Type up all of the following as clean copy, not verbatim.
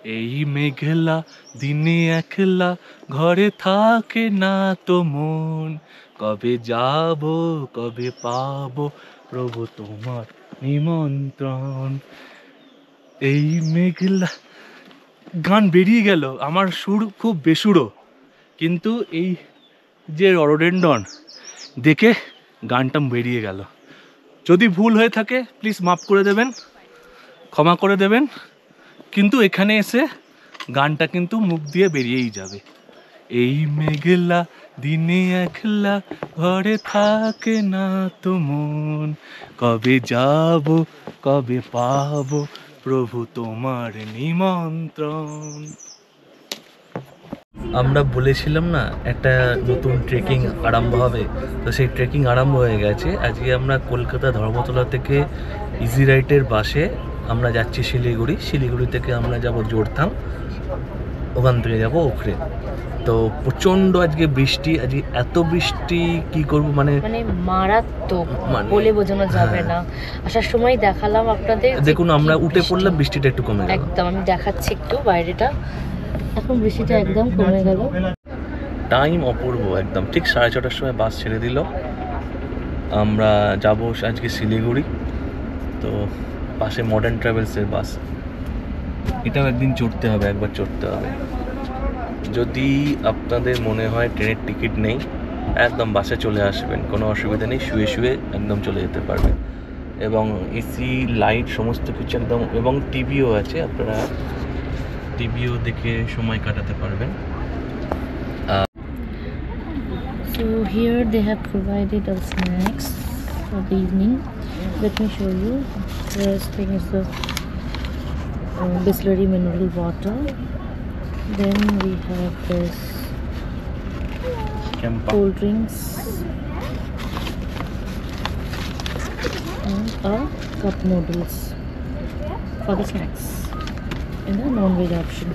এই মেঘলা দিনে একলা ঘরে থাকে না তো মন, কবে যাব কবে পাবো প্রভু তোমার নিমন্ত্রণ। এই মেঘলা, গান বেরিয়ে গেল, আমার সুর খুব বেসুরো, কিন্তু এই যে রডোডেন্ডন দেখে গানটা বেরিয়ে গেল। যদি ভুল হয়ে থাকে প্লিজ মাফ করে দেবেন, ক্ষমা করে দেবেন, কিন্তু এখানে এসে গানটা কিন্তু মুখ দিয়ে বেরিয়েই যাবে। এই মেঘলা দিনে একলা ঘরে থাকে না তো মন, কবে যাব কবে পাবো প্রভু তোমার নিমন্ত্রণ। আমরা বলেছিলাম না একটা নতুন ট্রেকিং আরম্ভ হবে, তো সেই ট্রেকিং আরম্ভ হয়ে গেছে। আজকে আমরা কলকাতা ধর্মতলা থেকে ইজি রাইটের বাসে আমরা যাচ্ছি শিলিগুড়ি। শিলিগুড়ি থেকে আমরা যাব জোরথাং, ওখান থেকে যাব ওখরে। তো প্রচণ্ড আজকে বৃষ্টি, আজকে এত বৃষ্টি কি করব, মানে মারাত্মক, বলে বোঝানো যাবে না। আসার সময় দেখালাম আপনাদের, দেখুন আমরা উঠে পড়লাম, বৃষ্টিটা একটু কমে গেল একদম। আমি দেখাচ্ছি একটু বাইরেটা, এখন বৃষ্টিটা একদম কমে গেল। টাইম অপূর্ব একদম। ঠিক 6:30টার সময় বাস ছেড়ে দিল। আমরা যাব আজকে শিলিগুড়ি। তো পাশে মডার্ন ট্রাভেলসের বাস, এটাও একদিন চড়তে হবে, একবার চড়তে হবে। যদি আপনাদের মনে হয় ট্রেনের টিকিট নেই, একদম বাসে চলে আসবেন, কোনো অসুবিধা নেই, শুয়ে শুয়ে একদম চলে যেতে পারবেন। এবং এসি লাইট সমস্ত কিছু একদম, এবং টিভিও আছে, আপনারা টিভিও দেখে সময় কাটাতে পারবেন। So here they have provided us snacks for the evening. Let me show you. First thing is the Bisleri mineral water. Then we have this cold drinks and a cup noodles for the snacks in the non-veg option.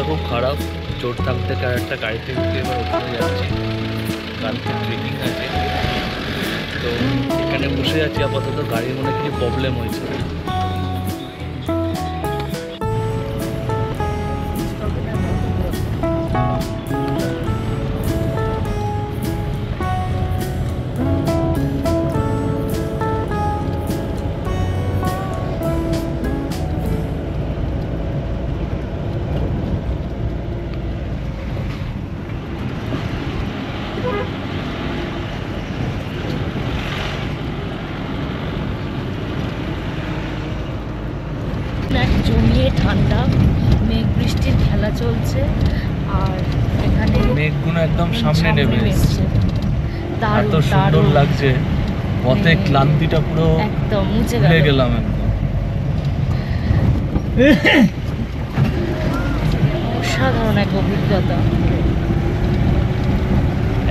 খুব খারাপ। জোরথাং থেকে আর একটা গাড়িতে উঠে এবার ওখানে যাচ্ছি, কালকে ট্রেকিং আছে। তো এখানে বসে আছি আপাতত, গাড়ির মনে কিছু প্রবলেম হয়েছে। ঠান্ডা, মেঘ বৃষ্টির খেলা চলছে, আর এখানে মেঘগুলো একদম সামনে নেমে এসছে। দারুণ এত সুন্দর লাগছে, পথে ক্লান্তিটা পুরো একদম মুছে ভুলে গেল। গেলাম একদম। অসাধারণ এক অভিজ্ঞতা,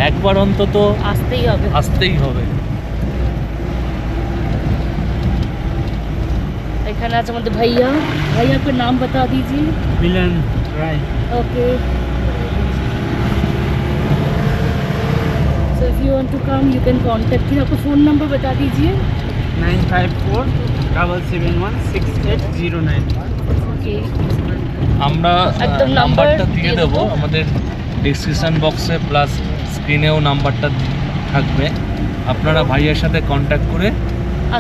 একবার অন্তত আসতেই হবে। আসতেই হবে। এখানে আছে আমাদের ভাইয়া। ভাইয়া आपका नाम बता दीजिए। Milan Rai. Okay, so if you want to come you can contact me। आपका फ़ोन नंबर बता दीजिए। 9547116809। ओके, আমরা একদম নাম্বারটা নাম্বার দিয়ে দিয়ে দেবো দেবো। আমাদের ডিসক্রিপশন বক্সে, প্লাস স্ক্রিনেও নাম্বারটা থাকবে। আপনারা ভাইয়ার সাথে কন্ট্যাক্ট করে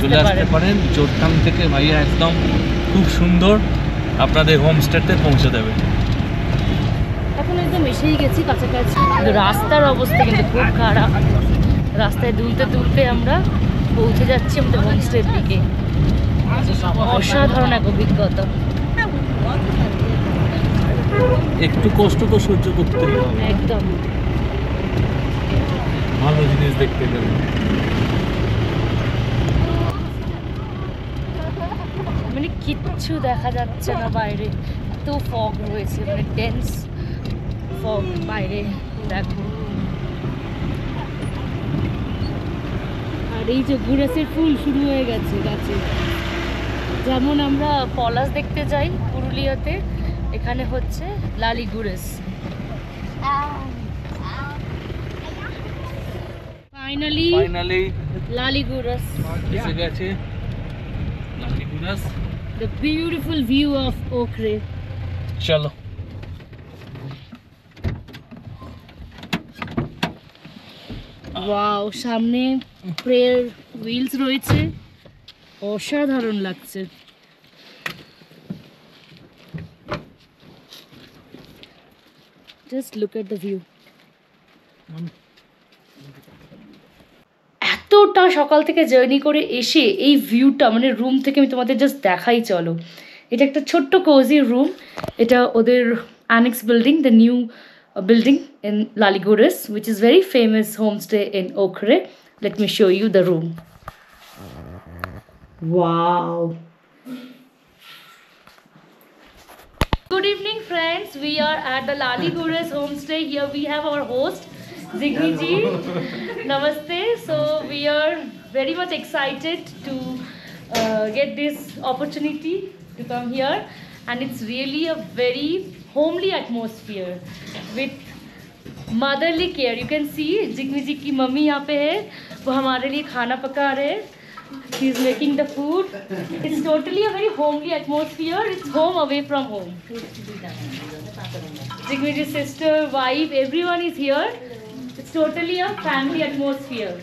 চলে আসতে পারেন। চোরটাং থেকে ভাইয়া একদম খুব সুন্দর আপনাদের হোমস্টেতে পৌঁছে দেবে। এখন একদম এসেই গেছি কাছাকাছি, কিন্তু রাস্তার অবস্থা কিন্তু খুব খারাপ। রাস্তায় দুলতে দুলতে আমরা পৌঁছে যাচ্ছি আমাদের হোমস্টের দিকে। অসাধারণ এক অভিজ্ঞতা, একটু কষ্ট তো সহ্য করতেই হবে, একদম। ভালো জিনিস দেখতে গেলে। মানে কিচ্ছু দেখা যাচ্ছে না বাইরে, এত ফগ রয়েছে, মানে ডেন্স ফগ বাইরে। দেখো, আর এই যে গুড়াসের ফুল শুরু হয়ে গেছে গাছে। যেমন আমরা পলাশ দেখতে যাই পুরুলিয়াতে, এখানে হচ্ছে লালি গুড়েস। ফাইনালি লালি গুড়াস, এসে গেছে Laliguras. the beautiful view of Okhre। চলো। ওয়াও, সামনে প্রেয়ার হুইলস রয়েছে, অসাধারণ লাগছে। Just look at the view. এতটা সকাল থেকে জার্নি করে এসে এই ভিউটা, মানে রুম থেকে আমি তোমাদের জাস্ট দেখাই, চলো। এটা একটা ছোট্ট কোজি রুম, এটা ওদের annexe building, the new building in Laliguris, which is very famous homestay in Okhre. Let me show you the room. Wow. Good evening, friends. We are at the Laliguris homestay. Here we have our host Zigni ji. Namaste. So we are very much excited to get this opportunity to come here, and it's really a very homely atmosphere with motherly care. You can see Jigme ji की मम्मी यहाँ पे है, वो हमारे लिए खाना पका रहे हैं। She is making the food. It's totally a very homely atmosphere. It's home away from home. Jigmi ji sister, wife, everyone is here. It's totally a family atmosphere.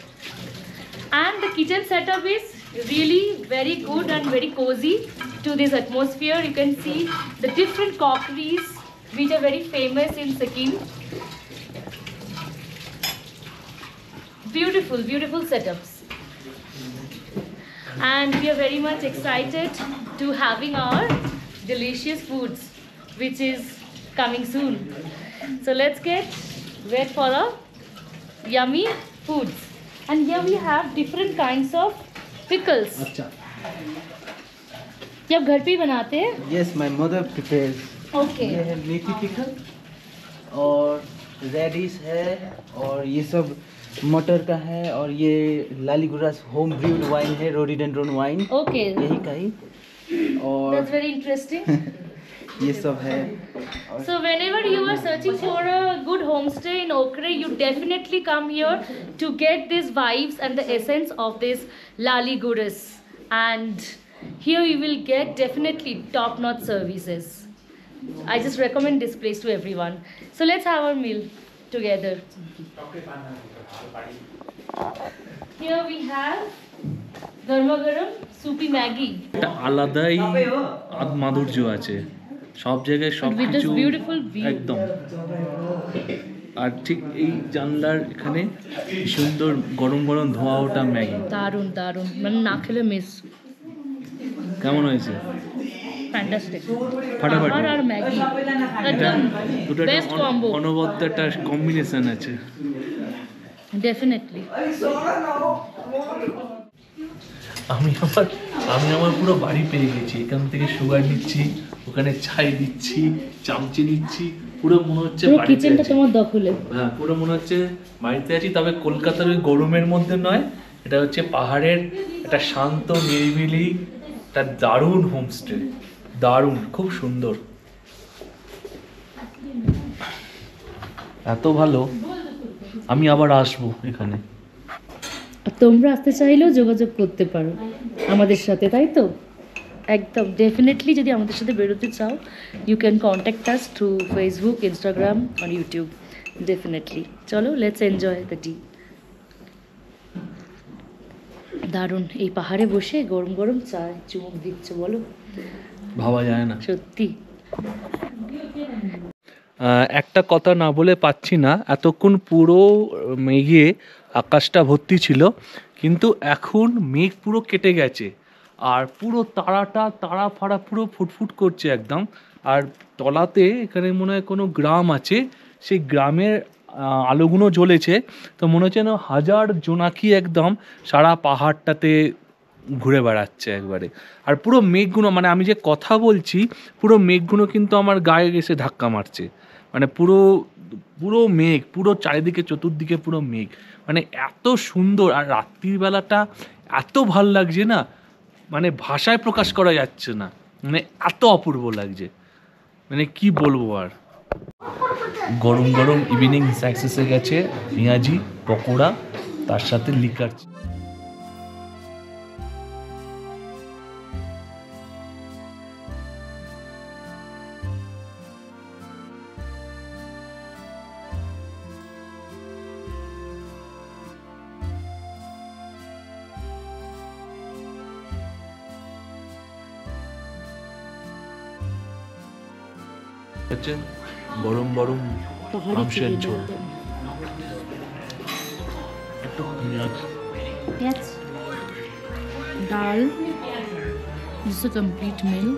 And the kitchen setup is really very good and very cozy to this atmosphere. You can see the different crockeries which are very famous in Sikkim. Beautiful, beautiful setups. And we are very much excited to having our delicious foods, which is coming soon. So let's get ready for the yummy foods. And here we have different kinds of pickles. अच्छा। ये आप घर पे ही बनाते हैं? Yes, my mother prepares। Okay. ये है मेथी pickle और रेडिश है और ये सब मटर का है और ये लालीगुरास होम ब्रूड वाइन है, रोडोडेंड्रॉन वाइन Okay. यही का ही और That's very interesting. ये सब है। So whenever you are searching for a good homestay in Okhre, you definitely come here to get these vibes and the essence of this Laliguris. And here you will get definitely top-notch services. I just recommend this place to everyone. So let's have our meal together. Here we have garma garam soupy Maggi একটা আলাদাই মাধুর্য আছে, সব জায়গায় সব with this কিছু beautiful view. একদম। আর ঠিক এই জানলার এখানে সুন্দর গরম গরম ধোয়া ওটা ম্যাগি। দারুণ দারুণ, মানে না খেলে মিস। কেমন হয়েছে? ফ্যান্টাস্টিক। ফাটাফাটি। পাহাড় আর ম্যাগি একদম দুটো বেস্ট কম্বো। অনবদ্য একটা কম্বিনেশন আছে। ডেফিনেটলি। আমি আমার পুরো বাড়ি পেয়ে গেছি। এখান থেকে সুগার নিচ্ছি, ওখানে চাই দিচ্ছি, চামচে নিচ্ছি, পুরো মনে হচ্ছে পুরো বাড়িতে কিচেনটা আছি। তোমার দখলে। হ্যাঁ, পুরো মনে হচ্ছে বাড়িতে আছি। তবে কলকাতার ওই গরমের মধ্যে নয়, এটা হচ্ছে পাহাড়ের একটা শান্ত নিরিবিলি একটা দারুণ হোমস্টে, দারুণ, খুব সুন্দর, এত ভালো। আমি আবার আসবো এখানে। তোমরা আসতে চাইলেও যোগাযোগ করতে পারো আমাদের সাথে, তাই তো? একদম ডেফিনেটলি। যদি আমাদের সাথে বেরোতে চাও, you can contact us through Facebook, Instagram আর ইউটিউব। ডেফিনেটলি। চলো, লেটস এনজয় দ্য ডে। দারুণ। এই পাহাড়ে বসে গরম গরম চায় চুমুক দিচ্ছ, বলো, ভাবা যায় না। সত্যি। একটা কথা না বলে পাচ্ছি না, এতক্ষণ পুরো মেঘে আকাশটা ভর্তি ছিল, কিন্তু এখন মেঘ পুরো কেটে গেছে আর পুরো তারা ফাড়া পুরো ফুটফুট করছে একদম। আর তলাতে এখানে মনে হয় কোনো গ্রাম আছে, সেই গ্রামের আলোগুলো জ্বলেছে, তো মনে হচ্ছে যেন হাজার জোনাকি একদম সারা পাহাড়টাতে ঘুরে বেড়াচ্ছে একবারে। আর পুরো মেঘগুলো, মানে আমি যে কথা বলছি, পুরো মেঘগুলো কিন্তু আমার গায়ে এসে ধাক্কা মারছে। মানে পুরো পুরো মেঘ, পুরো চারিদিকে চতুর্দিকে পুরো মেঘ, মানে এত সুন্দর। আর রাত্রির বেলাটা এত ভাল লাগছে না, মানে ভাষায় প্রকাশ করা যাচ্ছে না, মানে এত অপূর্ব লাগছে, মানে কি বলবো আর। গরম গরম ইভিনিং স্ন্যাক্স এসে গেছে, পেঁয়াজি পকোড়া, তার সাথে লিকার। হচ্ছে গরম গরম মাংসের ঝোল, একটু পেঁয়াজ, ডাল, just a complete meal.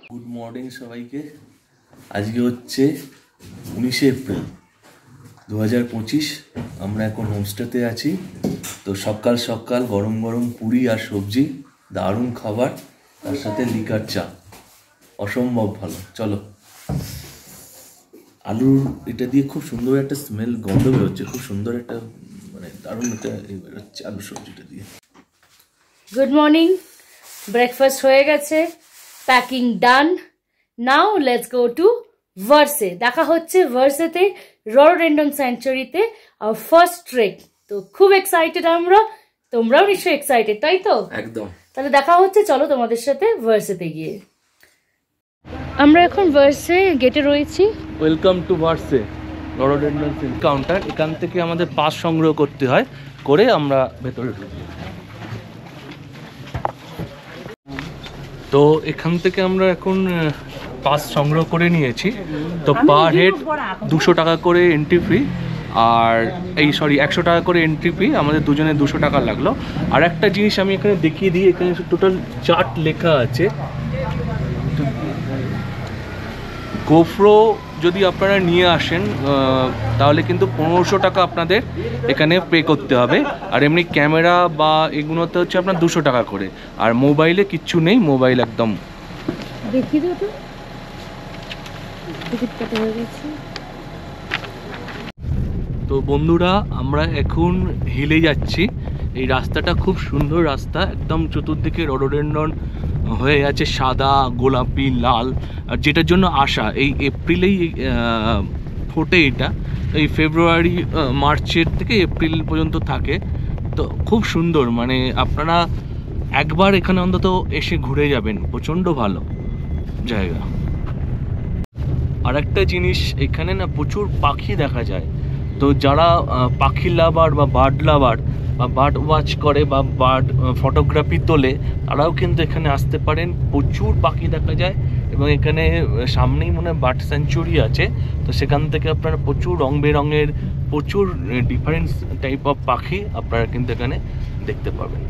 Good morning সবাইকে। আজকে হচ্ছে 19শে এপ্রিল 2025। আমরা এখন হোমস্টেতে আছি। তো সকাল সকাল গরম গরম পুরি আর সবজি, দারুণ খাবার, তার সাথে লিকার চা, অসম্ভব ভালো। চলো, আলুর এটা দিয়ে খুব সুন্দর একটা স্মেল, গন্ধ বেরোচ্ছে, খুব সুন্দর একটা, মানে দারুণ একটা বেরোচ্ছে আলু সবজিটা দিয়ে। Good morning. ব্রেকফাস্ট হয়ে গেছে, packing done. Now let's go to Varsey. দেখা হচ্ছে ভার্সেতে, রডোডেন্ড্রন স্যাংচুয়ারিতে আওয়ার ফার্স্ট ট্রেক। তো খুব এক্সাইটেড আমরা, তোমরাও নিশ্চয়ই এক্সাইটেড, তাই তো? একদম। তাহলে দেখা হচ্ছে, চলো তোমাদের সাথে ভার্সেতে গিয়ে। আমরা এখন ভার্সে গেটে রয়েছি। Welcome to Varsey, rhododendron counter. এখান থেকে আমাদের পাস সংগ্রহ করতে হয়, করে আমরা ভেতরে ঢুকি। তো এখান থেকে আমরা এখন পাস সংগ্রহ করে নিয়েছি। তো পার হেড 200 টাকা করে এন্ট্রি ফি, আর 100 টাকা করে এন্ট্রি ফি, আমাদের দুজনে 200 টাকা লাগলো। আর একটা জিনিস আমি এখানে দেখিয়ে দিই, এখানে টোটাল চার্ট লেখা আছে। গোপ্রো যদি আপনারা নিয়ে আসেন তাহলে কিন্তু 1500 টাকা আপনাদের এখানে পে করতে হবে। আর এমনি ক্যামেরা বা এগুলোতে হচ্ছে আপনার 200 টাকা করে। আর মোবাইলে কিচ্ছু নেই, মোবাইল একদম। দেখিয়ে দাও তো, টিকিট কাটা হয়ে গেছে। তো বন্ধুরা, আমরা এখন হিলে যাচ্ছি। এই রাস্তাটা খুব সুন্দর রাস্তা, একদম চতুর্দিকে রডোডেন্ড্রন হয়ে আছে, সাদা, গোলাপি, লাল। আর যেটার জন্য আসা, এই এপ্রিলেই ফোটে এটা, এই ফেব্রুয়ারি মার্চের থেকে এপ্রিল পর্যন্ত থাকে। তো খুব সুন্দর, মানে আপনারা একবার এখানে অন্তত এসে ঘুরে যাবেন, প্রচণ্ড ভালো জায়গা। আর একটা জিনিস, এখানে না প্রচুর পাখি দেখা যায়। তো যারা পাখি লাভার বা বার্ড লাভার, বা বার্ড ওয়াচ করে বা বার্ড ফটোগ্রাফি তোলে, তারাও কিন্তু এখানে আসতে পারেন। প্রচুর পাখি দেখা যায় এবং এখানে সামনেই মনে হয় বার্ড স্যাঞ্চুরি আছে, তো সেখান থেকে আপনারা প্রচুর রং বেরঙের প্রচুর ডিফারেন্ট টাইপ অফ পাখি আপনারা কিন্তু এখানে দেখতে পাবেন।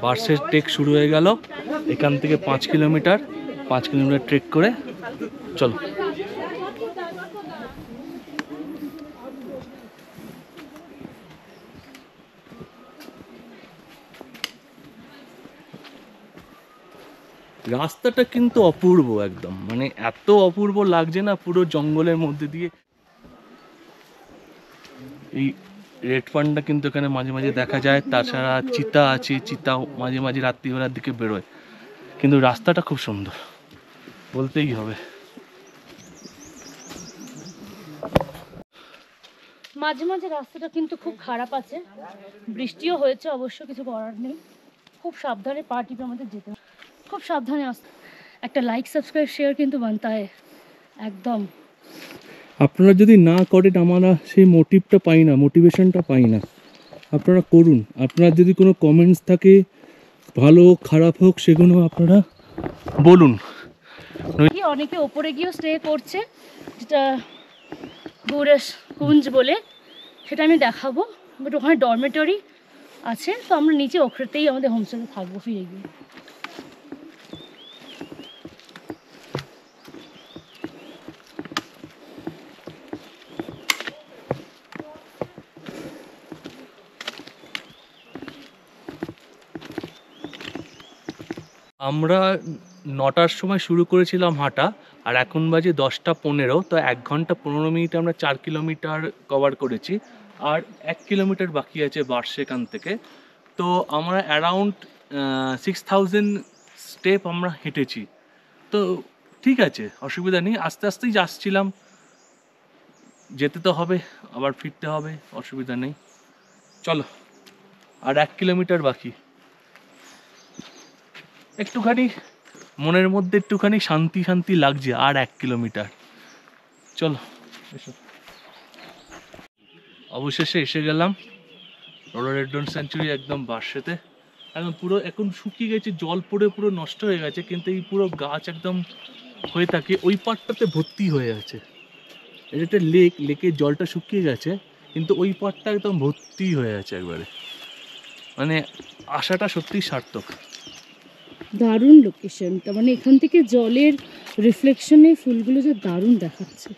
বাসের ট্রেক শুরু হয়ে গেল এখান থেকে 5 কিলোমিটার ট্রেক করে চলো। রাস্তাটা কিন্তু অপূর্ব একদম, মানে এত অপূর্ব লাগছে না, পুরো জঙ্গলের মধ্যে দিয়ে। এই রেড পান্ডা কিন্তু এখানে মাঝে মাঝে দেখা যায়, তাছাড়া চিতা আছে, চিতাও মাঝে মাঝে রাত্রিবেলার দিকে বেরোয়। কিন্তু রাস্তাটা খুব সুন্দর বলতেই হবে। মাঝে মাঝে রাস্তাটা কিন্তু খুব খারাপ আছে, বৃষ্টিও হয়েছে, অবশ্য কিছু করার নেই। খুব সাবধানে পা টিপে আমাদের যেতে হবে, খুব সাবধানে আসতে। একটা লাইক সাবস্ক্রাইব শেয়ার কিন্তু বানতে হয় একদম। আপনারা যদি না করেন আমরা সেই মোটিভেশনটা পাই না। আপনারা করুন, আপনার যদি কোনো কমেন্টস থাকে ভালো হোক খারাপ হোক সেগুলো আপনারা বলুন। অনেকে ওপরে গিয়েও স্টে করছে, যেটা গুরেস কুঞ্জ বলে, সেটা আমি দেখাবো। বাট ওখানে ডরমেটরি আছে, তো আমরা নিচে ওখানেতেই আমাদের হোমস্টেতে থাকবো ফিরে গিয়ে। আমরা 9টার সময় শুরু করেছিলাম হাঁটা, আর এখন বাজে 10টা 15, তো 1 ঘন্টা 15 মিনিটে আমরা 4 কিলোমিটার কভার করেছি, আর 1 কিলোমিটার বাকি আছে বার্স এখান থেকে। তো আমরা অ্যারাউন্ড 6000 স্টেপ আমরা হেঁটেছি। তো ঠিক আছে, অসুবিধা নেই, আস্তে আস্তেই যাচ্ছিলাম, যেতে তো হবে আবার ফিরতে হবে, অসুবিধা নেই। চলো, আর 1 কিলোমিটার বাকি। একটুখানি মনের মধ্যে একটুখানি শান্তি শান্তি লাগছে, আর 1 কিলোমিটার। চলো এসো। অবশেষে এসে গেলাম রোডোডেন্ড্রন স্যাঞ্চুরি, একদম বার্সেতে। একদম পুরো এখন শুকিয়ে গেছে, জল পড়ে পুরো নষ্ট হয়ে গেছে, কিন্তু এই পুরো গাছ একদম হয়ে থাকে। ওই পাটটাতে ভর্তি হয়ে আছে, এটা একটা লেকের জলটা শুকিয়ে গেছে, কিন্তু ওই পাটটা একদম ভর্তি হয়ে আছে একবারে। মানে আশাটা সত্যিই সার্থক। দারুণ লোকেশনটা, মানে এখান থেকে জলের রিফ্লেকশনে ফুলগুলো যে দারুণ দেখাচ্ছে।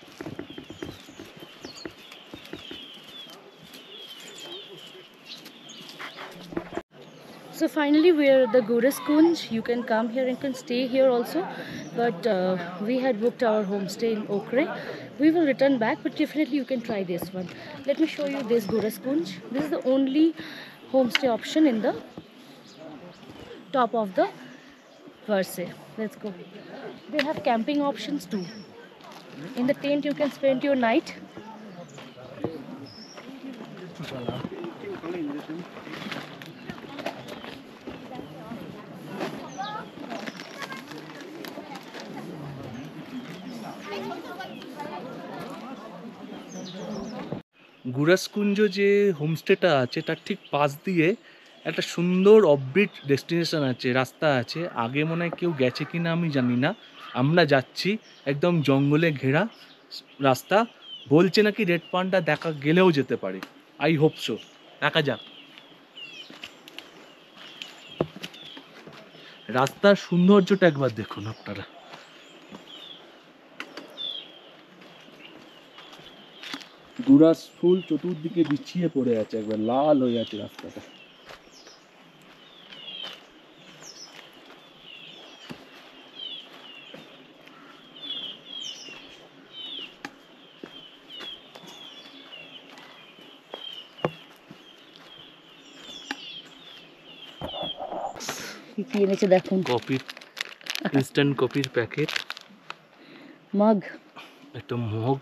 So finally we are at the Goras Kunj. You can come here and can stay here also, but we had booked our homestay in Okre. We will return back, but definitely you can try this one. Let me show you this Goras Kunj. This is the only homestay option in the top of the Verse. Let's go. They have camping options too. In the tent you can spend your night. গুরাসকুঞ্জ যে হোমস্টেটা আছে তার ঠিক পাশ দিয়ে একটা সুন্দর offbeat destination আছে, রাস্তা আছে। আগে মনে হয় কেউ গেছে কিনা আমি জানি না, আমরা যাচ্ছি, একদম জঙ্গলে ঘেরা রাস্তা। বলছে নাকি রেড পান্ডা দেখা গেলেও যেতে পারে, আই হোপ সো, দেখা যাক। রাস্তার সৌন্দর্যটা একবার দেখুন আপনারা। গুরাস ফুল চতুর্দিকে বিছিয়ে পড়ে আছে, একবার লাল হয়ে আছে রাস্তাটা। কি এনেছে দেখুন, কফির, ইনস্ট্যান্ট কফির প্যাকেট, মগ, একটা মগ,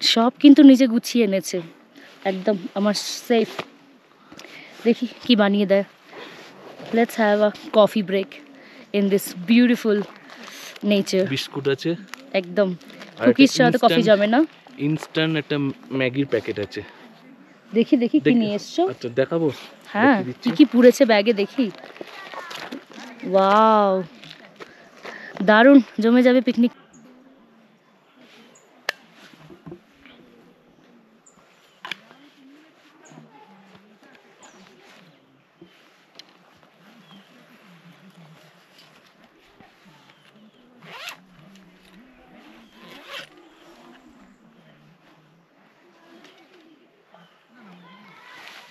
সব কিন্তু নিজে গুছিয়ে এনেছে একদম আমার সেফ। দেখি কি বানিয়ে দেয়। Let's have a coffee break in this beautiful nature. Biscuit আছে একদম, কুকিজ ছাড়া তো কফি জমে না। ইনস্ট্যান্ট একটা ম্যাগির প্যাকেট আছে। দেখি দেখি কি নিয়ে এসছো। আচ্ছা দেখাবো। হ্যাঁ দেখিয়ে দিচ্ছি। কি কি পুড়েছে ব্যাগে দেখি। ওয়াও, দারুণ, জমে যাবে পিকনিক।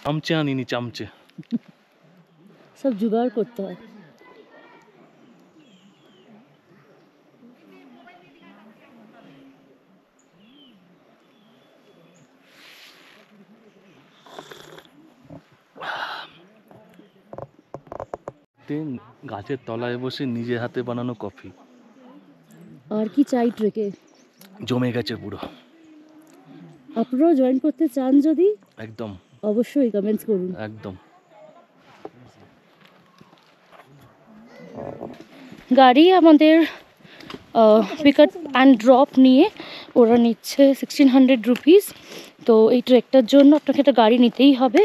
চামচে আনিনি, চামচে। সব জোগাড় করতে হয়। গাছের তলায় বসে নিজের হাতে বানানো কফি। আর কি চাই ট্রেকে? জমে গেছে পুরো। আপনারাও জয়েন করতে চান যদি একদম অবশ্যই কমেন্টস করুন। একদম। গাড়ি আমাদের পিক আপ অ্যান্ড ড্রপ নিয়ে ওরা নিচ্ছে 1600 রুপিস। তো এই ট্রেকটার জন্য আপনাকে একটা গাড়ি নিতেই হবে।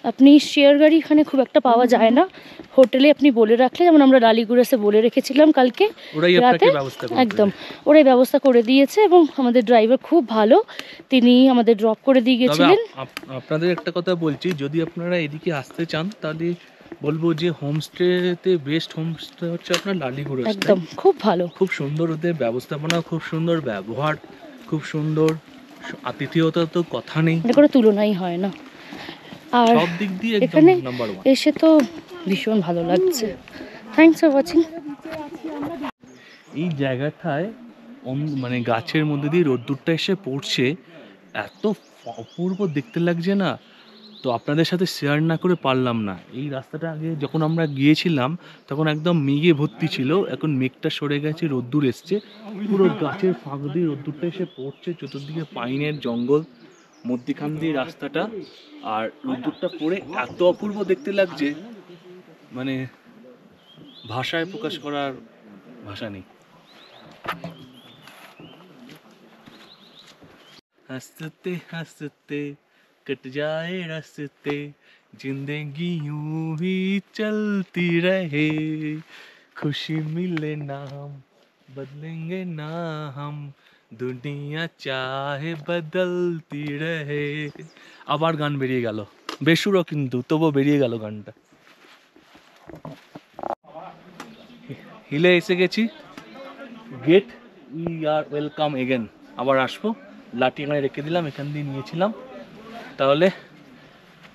আপনি শেয়ার গাড়ি এখানে খুব একটা পাওয়া যায় না। হোটেলে আপনি বলে রাখলে, যেমন আমরা লালিগুড়াসে বলে রেখেছিলাম কালকে রাতে, একদম ওরাই ব্যবস্থা করে দিয়েছে এবং আমাদের ড্রাইভার খুব ভালো, তিনি আমাদের ড্রপ করে দিয়ে গেছিলেন। আপনাদের একটা কথা বলছি, যদি আপনারা এদিকে আসতে চান তাহলে বলবো যে হোমস্টেতে বেস্ট হোমস্টে হচ্ছে আপনার লালিগুড়া। একদম খুব ভালো, খুব সুন্দর, ওদের ব্যবস্থাপনা খুব সুন্দর, ব্যবহার খুব সুন্দর, আতিথেয়তা তো কথা নেই, এটা কোনো তুলনাই হয় না। আর সব দিক দিয়ে এখানে একদম নাম্বার 1। এসে তো ভীষণ ভালো লাগছে। Thanks for watching. এই জায়গাটায় মানে গাছের মধ্যে দিয়ে রোদ্দুরটা এসে পড়ছে, এত অপূর্ব দেখতে লাগছে না, তো আপনাদের সাথে শেয়ার না করে পারলাম না। এই রাস্তাটা আগে যখন আমরা গিয়েছিলাম তখন একদম মেঘে ভর্তি ছিল, এখন মেঘটা সরে গেছে, রোদ্দুর এসছে, পুরো গাছের ফাঁক দিয়ে রোদ্দুরটা এসে পড়ছে, চতুর্দিকে পাইনের জঙ্গল, মধ্যিখান দিয়ে রাস্তাটা, আর রোদ্দুরটা পড়ে এত অপূর্ব দেখতে লাগছে, মানে ভাষায় প্রকাশ করার ভাষা নেই। हंसते हंसते कट जाए रास्ते, जिंदगी यूं ही चलती रहे, खुशी मिले ना हम, बदलेंगे ना हम, दुनिया चाहे बदलती रहे। আবার গান বেরিয়ে গেল, বেসুরো কিন্তু তবুও বেরিয়ে গেল গানটা। হিলে এসে গেছি, get we are welcome again. আবার আসবো। লাঠি এখানে রেখে দিলাম, এখান দিয়ে নিয়েছিলাম। তাহলে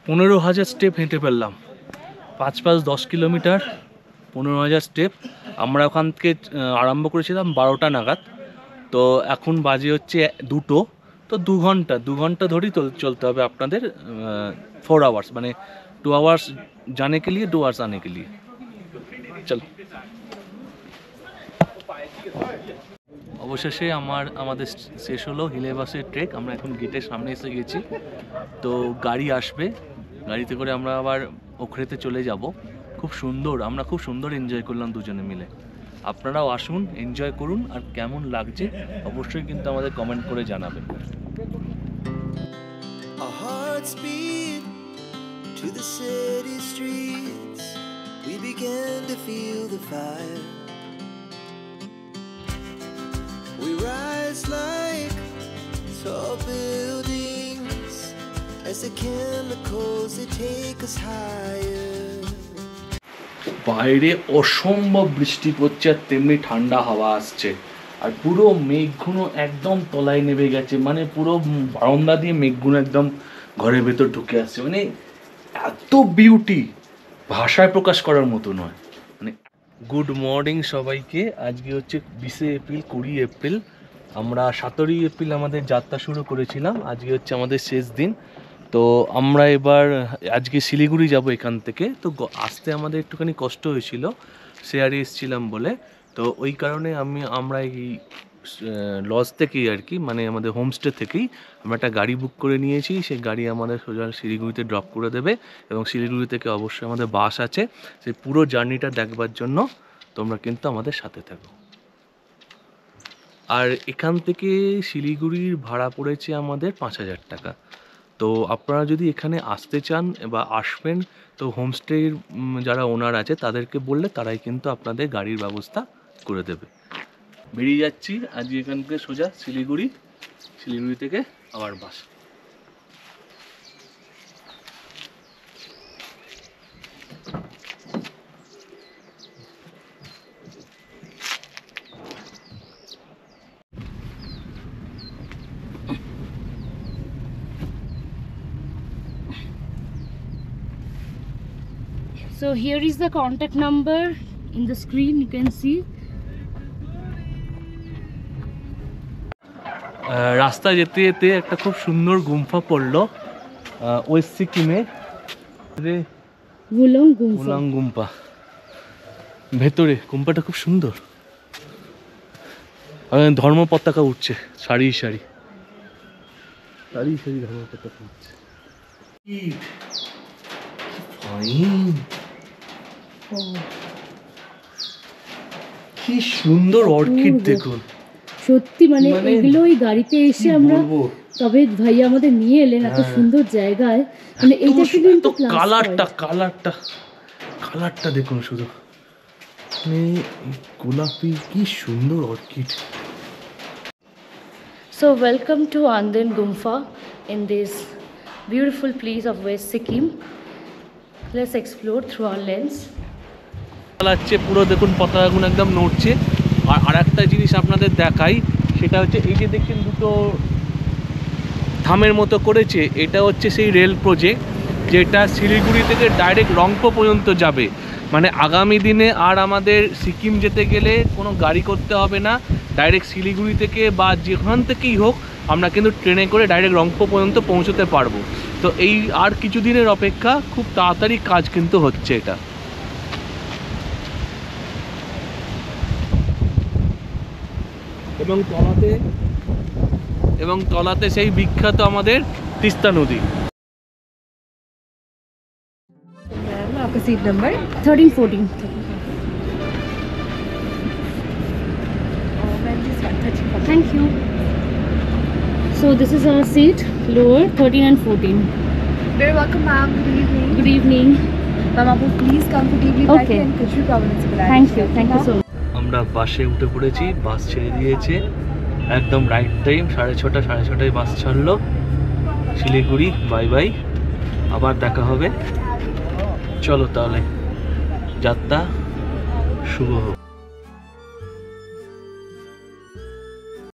15,000 স্টেপ হেঁটে ফেললাম, 5-10 কিলোমিটার, 15,000 স্টেপ। আমরা ওখান থেকে আরম্ভ করেছিলাম 12টা নাগাদ, তো এখন বাজে হচ্ছে 2টো, তো 2 ঘন্টা ধরেই চলতে হবে আপনাদের। 4 আওয়ার্স, মানে 2 আওয়ার্স जाने के लिए, 2 आवर्स आने के लिए। চলো। অবশেষে আমাদের শেষ হলো হিলে বাসের ট্রেক। আমরা এখন গেটের সামনে এসে গেছি, তো গাড়ি আসবে, গাড়িতে করে আমরা আবার ওখরেতে চলে যাব। খুব সুন্দর, আমরা খুব সুন্দর এনজয় করলাম দুজনে মিলে। আপনারাও আসুন, এনজয় করুন, আর কেমন লাগছে অবশ্যই কিন্তু আমাদের কমেন্ট করে জানাবেন। Our hearts beat to the city streets. We began to feel the fire. We rise like tall buildings as the chemicals they take us higher. বাইরে অসম্ভব বৃষ্টি পড়ছে আর তেমনি ঠান্ডা হাওয়া আসছে, আর পুরো মেঘগুলো একদম তলায় নেমে গেছে, মানে পুরো বারান্দা দিয়ে মেঘগুলো একদম ঘরের ভেতর ঢুকে আসছে, মানে এত বিউটি ভাষায় প্রকাশ করার মতো নয়। মানে গুড মর্নিং সবাইকে। আজকে হচ্ছে 20 এপ্রিল, 20 এপ্রিল। আমরা 17 এপ্রিল আমাদের যাত্রা শুরু করেছিলাম, আজকে হচ্ছে আমাদের শেষ দিন। তো আমরা এবার আজকে শিলিগুড়ি যাব এখান থেকে, তো আসতে আমাদের একটুখানি কষ্ট হয়েছিল, শেয়ারে এসেছিলাম বলে, তো ওই কারণে আমরা এই লজ থেকেই আর কি, মানে আমাদের হোমস্টে থেকেই আমরা একটা গাড়ি বুক করে নিয়েছি। সেই গাড়ি আমাদের সোজা শিলিগুড়িতে ড্রপ করে দেবে, এবং শিলিগুড়ি থেকে অবশ্যই আমাদের বাস আছে। সেই পুরো জার্নিটা দেখবার জন্য তোমরা কিন্তু আমাদের সাথে থাকো। আর এখান থেকে শিলিগুড়ির ভাড়া পড়েছে আমাদের 5,000 টাকা। তো আপনারা যদি এখানে আসতে চান বা আসবেন, তো হোমস্টের যারা ওনার আছে তাদেরকে বললে তারাই কিন্তু আপনাদের গাড়ির ব্যবস্থা করে দেবে। বেরিয়ে যাচ্ছি আজ এখান থেকে সোজা শিলিগুড়ি, শিলিগুড়ি থেকে আবার বাস। So here is the contact number in the screen, you can see. রাস্তায় যেতে যেতে একটা খুব সুন্দর গুম্ফা পড়লো ওয়েস্ট সিকিমে, Wulong গুম্পা। ভেতরে গুম্পাটা খুব সুন্দর, ধর্ম পতাকা উঠছে সারি সারি ধর্ম পতাকা উঠছে। কি সুন্দর অর্কিড দেখুন, সত্যি মানে এগুলো ওই গাড়িতে এসে আমরা তবে ভাইয়া আমাদের নিয়ে এলেন এত সুন্দর জায়গায়, মানে এইটা কিন্তু কালারটা দেখুন শুধু, মানে গোলাপি কি সুন্দর orchid. So welcome to Anden Gumpha in this beautiful place of West Sikkim. Let's explore through our lens. চালাচ্ছে পুরো দেখুন, পতাকাগুলো একদম নড়ছে। আর আরেকটা জিনিস আপনাদের দেখাই, সেটা হচ্ছে এই যে দেখছেন দুটো থামের মতো করেছে, এটা হচ্ছে সেই রেল প্রজেক্ট যেটা শিলিগুড়ি থেকে ডাইরেক্ট রংপো পর্যন্ত যাবে। মানে আগামী দিনে আর আমাদের সিকিম যেতে গেলে কোনো গাড়ি করতে হবে না, ডাইরেক্ট শিলিগুড়ি থেকে বা যেখান থেকেই হোক আমরা কিন্তু ট্রেনে করে ডাইরেক্ট রংপো পর্যন্ত পৌঁছতে পারবো। তো এই আর কিছুদিনের অপেক্ষা, খুব তাড়াতাড়ি কাজ কিন্তু হচ্ছে এটা। এবং তলাতে সেই বিখ্যাত আমাদের তিস্তা নদী। आपका seat number 13-14. Thank you. So this is our seat, lower 13 and 14. Very welcome, ma'am. Good evening. Good evening. Ma'am, आपको please comfortably बैठिए Okay. and कुछ भी प्रॉब्लम से बुलाएं। Thank you so much. আমরা বাসে উঠে পড়েছি, বাস ছেড়ে দিয়েছে একদম রাইট টাইম, 6:30 বাস ছাড়লো। শিলিগুড়ি বাই বাই, আবার দেখা হবে। চলো তাহলে যাত্রা শুভ হোক।